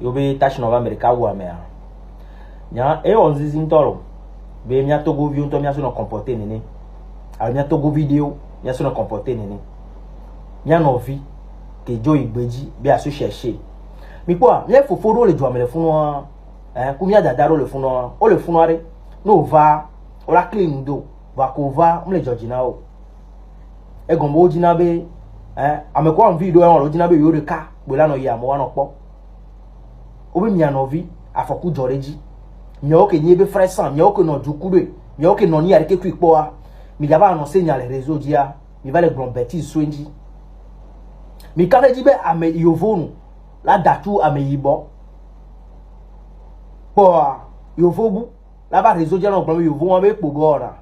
Yo be touch no America wa me. Nya e on zizi ntoro. Be mia togo vi unto mia so no comporter nene. A mia togo video mia so no comporter nene. Mia no vi ke jo igbeji be aso chercher. Mi kwa mia foforo le jo me le funu ku mia dadaro le funu o le funu are no va o la clean do va ko va mle jojina o. E gombo ojina be amekwa video e won ojina be yore ka gbe lana yi amo wa no po. Obe mi anovi afoku joreji mi o ke nyebe fresan mi o ke no dukure mi o ke no ni areke ku ipo a mi jaba no se nya le réseau dia mi va le grand bêtise soinji mi kare jibe ame yovonu la datu ame yibo po yovobu la ba réseau dia no grand yovo won be pogo ora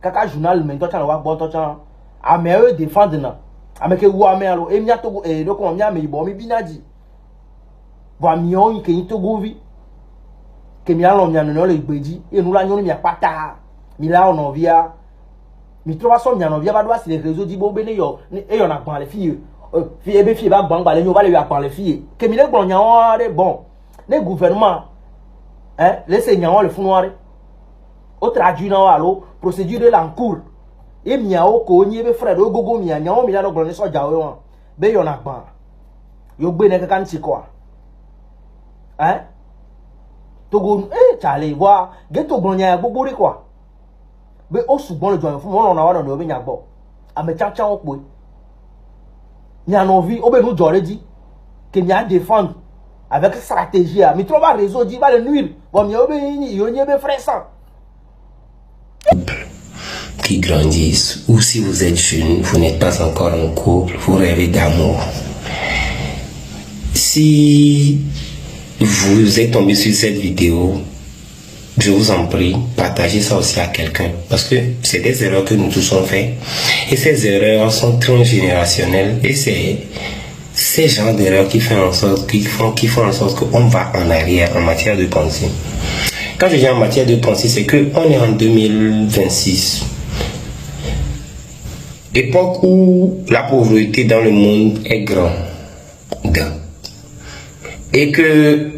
kaka journal men to chan wa gbo to chan ame e defend na ame ke wu ame alo e mi atogo e do ko mi ame yibo mi binaji va mion ke ito govi ke mi alon mi anu le gbeji enu la nyonu mi apata mi la ono via mi trova so mi anu via ba do asi le réseau di bo be ne yo na gban le fille fille ebe fille ba gban gba le nyo ba le ya gban le fille ke mi le gbon nya won re bon le gouvernement laissez nya won le funoire o traduit na alo procédure de l'encours e mi a o ko nyi be frère o gogo mi nya won mi la do gbon le soja we won be yo na gban yo gbe ne kan ti ko Togo chale wa geto gbonya gbogbo ri kwa be o sugbon le join fun won na wa no be nya gbo ame chacha o pe nya no vi o be nu joreji ke nya défendre avec stratégie mi trouve réseau di va le nuire bon mi o be yin yo nye be frère qui grandissent, ou si vous êtes jeune, vous n'êtes pas encore en couple, vous rêvez d'amour. Si vous êtes tombé sur cette vidéo, je vous en prie, partagez ça aussi à quelqu'un. Parce que c'est des erreurs que nous tous avons fait. Et ces erreurs sont transgénérationnelles. Et c'est ces genres d'erreurs qui font en sorte qu'on va en arrière en matière de pensée. Quand je dis en matière de pensée, c'est qu'on est en 2026. Époque où la pauvreté dans le monde est grande. Et que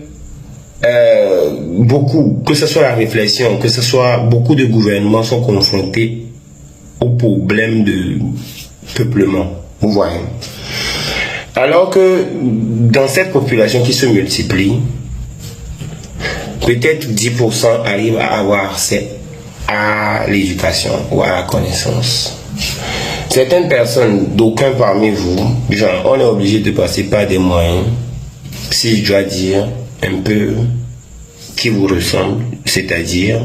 beaucoup, que ce soit la réflexion, que ce soit beaucoup de gouvernements sont confrontés au problème de peuplement. Vous voyez. Alors que dans cette population qui se multiplie, peut-être 10% arrivent à avoir accès à l'éducation ou à la connaissance. Certaines personnes, d'aucuns parmi vous, genre, on est obligé de passer par des moyens, si je dois dire, un peu qui vous ressemble, c'est-à-dire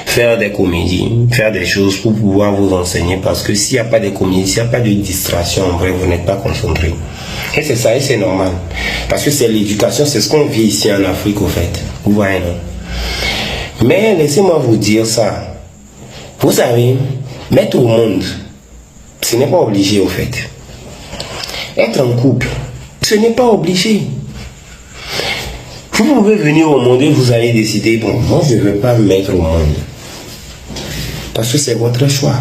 faire des comédies, faire des choses pour pouvoir vous enseigner, parce que s'il n'y a pas de comédie, s'il n'y a pas de distraction, en vrai, vous n'êtes pas concentré. Et c'est ça, et c'est normal. Parce que c'est l'éducation, c'est ce qu'on vit ici en Afrique, au fait. Vous voyez, non? Mais laissez-moi vous dire ça. Vous savez, mettre au monde, ce n'est pas obligé, au fait. Être en couple, ce n'est pas obligé. Vous pouvez venir au monde et vous allez décider, bon, moi je ne veux pas me mettre au monde. Parce que c'est votre choix.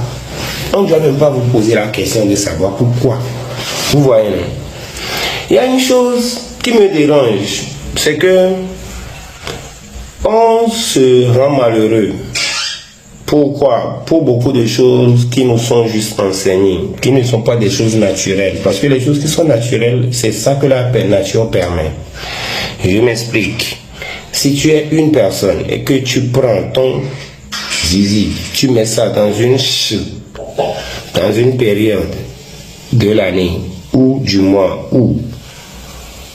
On ne doit même pas vous poser la question de savoir pourquoi. Vous voyez, non? Il y a une chose qui me dérange, c'est que on se rend malheureux. Pourquoi? Pour beaucoup de choses qui nous sont juste enseignées, qui ne sont pas des choses naturelles. Parce que les choses qui sont naturelles, c'est ça que la nature permet. Je m'explique. Si tu es une personne et que tu prends ton zizi, tu mets ça dans une période de l'année ou du mois où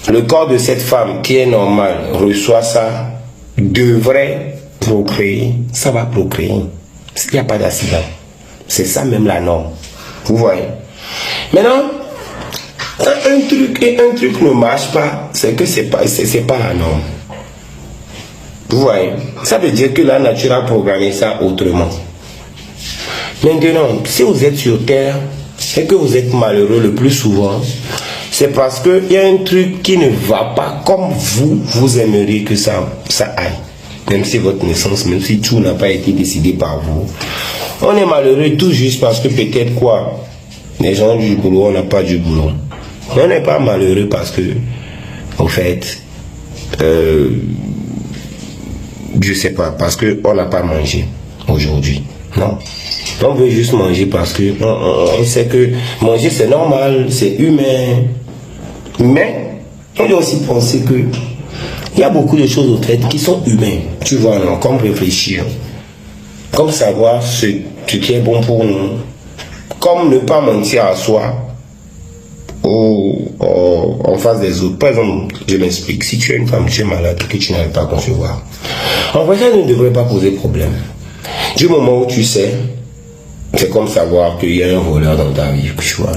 le corps de cette femme qui est normal reçoit ça, devrait procréer, ça va procréer. S'il n'y a pas d'accident. C'est ça même la norme. Vous voyez. Maintenant, quand un truc ne marche pas, c'est que c'est pas la norme. Vous voyez. Ça veut dire que la nature a programmé ça autrement. Maintenant, si vous êtes sur Terre et que vous êtes malheureux le plus souvent, c'est parce qu'il y a un truc qui ne va pas comme vous aimeriez que ça aille. Même si votre naissance, même si tout n'a pas été décidé par vous. On est malheureux tout juste parce que peut-être quoi, les gens du boulot, on n'a pas du boulot. On n'est pas malheureux parce que au fait, je sais pas, parce qu'on n'a pas mangé aujourd'hui. Non. On veut juste manger parce que on sait que manger c'est normal, c'est humain. Mais on doit aussi penser que il y a beaucoup de choses au fait qui sont humaines. Tu vois, non, comme réfléchir, comme savoir ce qui est bon pour nous, comme ne pas mentir à soi en face des autres. Par exemple, je m'explique, si tu es une femme, tu es malade, que tu n'arrives pas à concevoir, en vrai, ça ne devrait pas poser problème. Du moment où tu sais, c'est comme savoir qu'il y a un voleur dans ta vie, tu vois.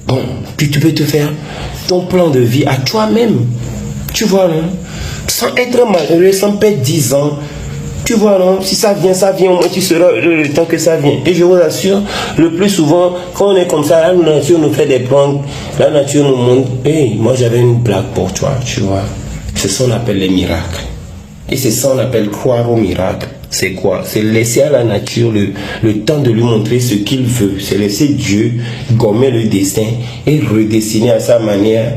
Bon, puis tu peux te faire ton plan de vie à toi-même, tu vois, non? Sans être malheureux, sans perdre 10 ans. Tu vois, non? Si ça vient, au moins tu seras le temps que ça vient. Et je vous assure, le plus souvent, quand on est comme ça, la nature nous fait des plans, la nature nous montre, hey, moi j'avais une blague pour toi, tu vois. C'est ça qu'on appelle les miracles. Et c'est ça qu'on appelle croire au miracle. C'est quoi? C'est laisser à la nature le temps de lui montrer ce qu'il veut. C'est laisser Dieu gommer le destin et redessiner à sa manière.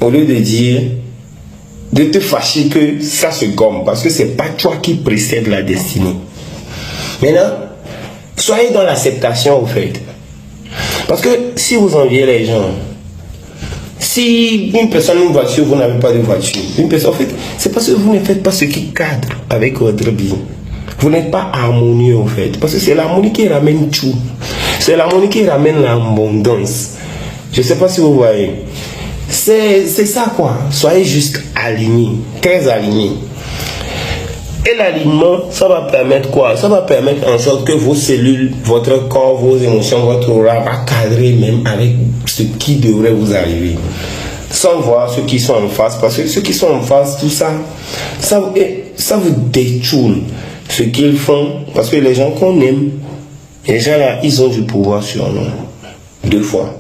Au lieu de dire, de te fâcher que ça se gomme. Parce que c'est pas toi qui précède la destinée. Maintenant, soyez dans l'acceptation au fait. Parce que si vous enviez les gens, si une personne a une voiture, vous n'avez pas de voiture. Une personne, en fait, c'est parce que vous ne faites pas ce qui cadre avec votre vie. Vous n'êtes pas harmonieux, en fait. Parce que c'est l'harmonie qui ramène tout. C'est l'harmonie qui ramène l'abondance. Je ne sais pas si vous voyez. C'est ça, quoi. Soyez juste alignés. Très alignés. Et l'alignement, ça va permettre quoi? Ça va permettre en sorte que vos cellules, votre corps, vos émotions, votre aura va cadrer même avec ce qui devrait vous arriver. Sans voir ceux qui sont en face. Parce que ceux qui sont en face, tout ça, ça vous détourne ce qu'ils font. Parce que les gens qu'on aime, les gens là, ils ont du pouvoir sur nous. 2 fois.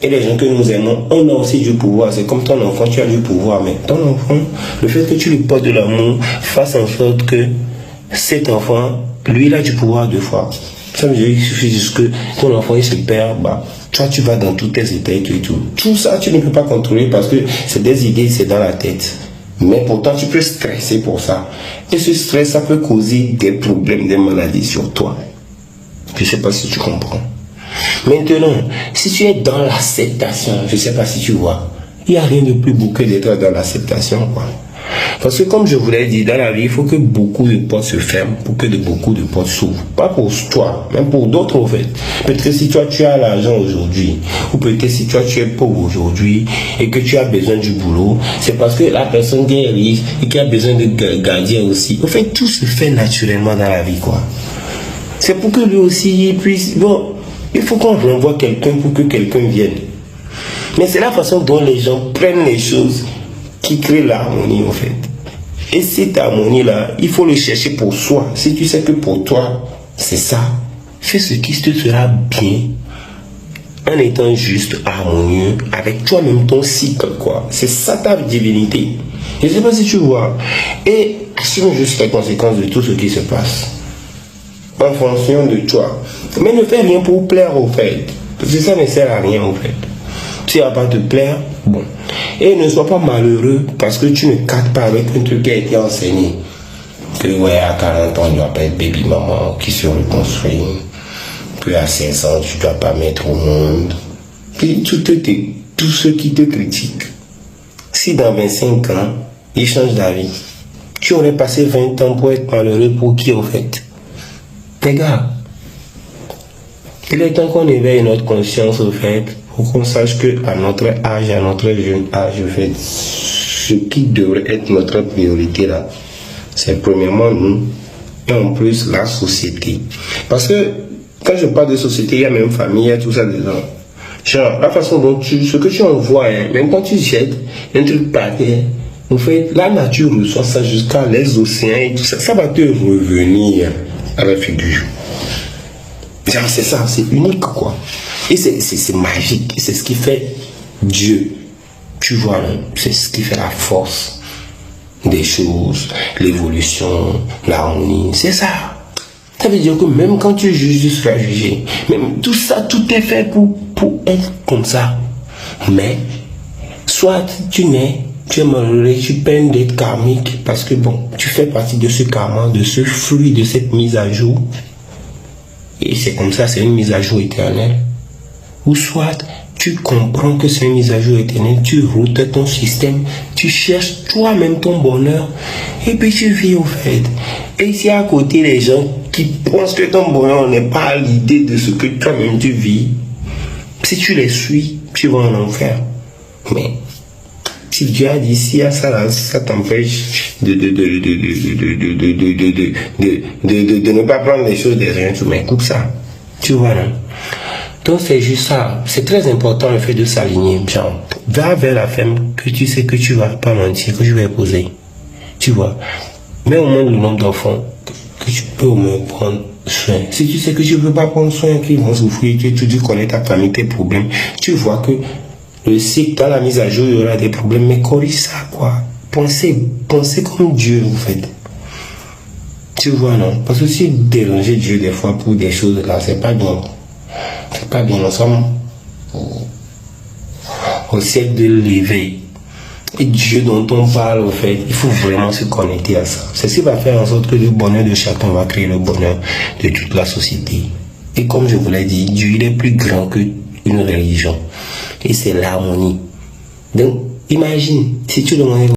Et les gens que nous aimons, on a aussi du pouvoir. C'est comme ton enfant, tu as du pouvoir. Mais ton enfant, le fait que tu lui portes de l'amour, fasse en sorte que cet enfant, lui, il a du pouvoir 2 fois. Ça veut dire qu'il suffit juste que ton enfant, il se perd. Bah, toi, tu vas dans tous tes états et tout. Tout ça, tu ne peux pas contrôler parce que c'est des idées, c'est dans la tête. Mais pourtant, tu peux stresser pour ça. Et ce stress, ça peut causer des problèmes, des maladies sur toi. Je ne sais pas si tu comprends. Maintenant, si tu es dans l'acceptation, je ne sais pas si tu vois, il n'y a rien de plus beau que d'être dans l'acceptation, quoi. Parce que comme je vous l'ai dit, dans la vie, il faut que beaucoup de portes se ferment pour que beaucoup de portes s'ouvrent. Pas pour toi, même pour d'autres, en fait. Peut-être que si toi, tu as l'argent aujourd'hui, ou peut-être si toi, tu es pauvre aujourd'hui, et que tu as besoin du boulot, c'est parce que la personne qui est riche et qui a besoin de gardien aussi. En fait, tout se fait naturellement dans la vie, quoi. C'est pour que lui aussi, il puisse... Bon, il faut qu'on renvoie quelqu'un pour que quelqu'un vienne. Mais c'est la façon dont les gens prennent les choses qui crée l'harmonie, en fait. Et cette harmonie-là, il faut le chercher pour soi. Si tu sais que pour toi, c'est ça, fais ce qui te sera bien, en étant juste harmonieux, avec toi-même, ton cycle, quoi. C'est ça ta divinité. Je ne sais pas si tu vois. Et assume juste les conséquences de tout ce qui se passe. En fonction de toi. Mais ne fais rien pour plaire, au fait. Parce que ça ne sert à rien, au fait. Si ça va pas te plaire, bon. Et ne sois pas malheureux parce que tu ne cadres pas avec un truc qui a été enseigné. Que ouais, à 40 ans, tu ne dois pas être baby maman qui se reconstruit. Que à 16 ans, tu ne dois pas mettre au monde. Et tous ceux qui te critiquent. Si dans 25 ans, ils changent d'avis, tu aurais passé 20 ans pour être malheureux pour qui, au fait? Les gars, il est temps qu'on éveille notre conscience, au fait, pour qu'on sache qu'à notre âge, à notre jeune âge, au fait, ce qui devrait être notre priorité là, c'est premièrement nous, et en plus la société. Parce que quand je parle de société, il y a même famille, il y a tout ça dedans. Genre, la façon dont ce que tu envoies, hein, même quand tu jettes un truc par terre, en fait, la nature reçoit ça jusqu'à les océans et tout ça, ça va te revenir à la figure. C'est ça, c'est unique, quoi. Et c'est magique. C'est ce qui fait Dieu. Tu vois, c'est ce qui fait la force des choses, l'évolution, l'harmonie. C'est ça. Ça veut dire que même quand tu juges, tu seras jugé. Même tout ça, tout est fait pour être comme ça. Mais soit tu es malheureux, tu peines une dette karmique parce que bon, tu fais partie de ce karma, de ce fruit, de cette mise à jour. Et c'est comme ça, c'est une mise à jour éternelle. Ou soit tu comprends que c'est une mise à jour éternelle, tu routes ton système, tu cherches toi-même ton bonheur et puis tu vis au fait. Et ici à côté, les gens qui pensent que ton bonheur n'est pas à l'idée de ce que toi-même tu vis, si tu les suis, tu vas en enfer. Mais si Dieu a dit si à ça, là, ça t'empêche de ne pas prendre les choses des gens, tu coupe ça. Tu vois, non? Donc c'est juste ça. C'est très important le fait de s'aligner. Genre, va vers la femme que tu sais que tu vas pas mentir, que tu vas épouser. Tu vois. Mais au moins le nombre d'enfants que tu peux au moins prendre soin. Si tu sais que tu ne peux pas prendre soin, qu'ils vont souffrir, tu connais ta famille, tes problèmes, tu vois que le cycle, dans la mise à jour, il y aura des problèmes. Mais corrige ça, quoi. Pensez comme Dieu, en fait. Tu vois, non? Parce que si déranger Dieu des fois pour des choses là, c'est pas bien. C'est pas bien, nous sommes au siècle de l'éveil. Et Dieu dont on parle, au fait, il faut vraiment se connecter à ça. C'est ce qui va faire en sorte que le bonheur de chacun va créer le bonheur de toute la société. Et comme je vous l'ai dit, Dieu il est plus grand qu'une religion. Et c'est l'harmonie. Donc, imagine, si tu demandais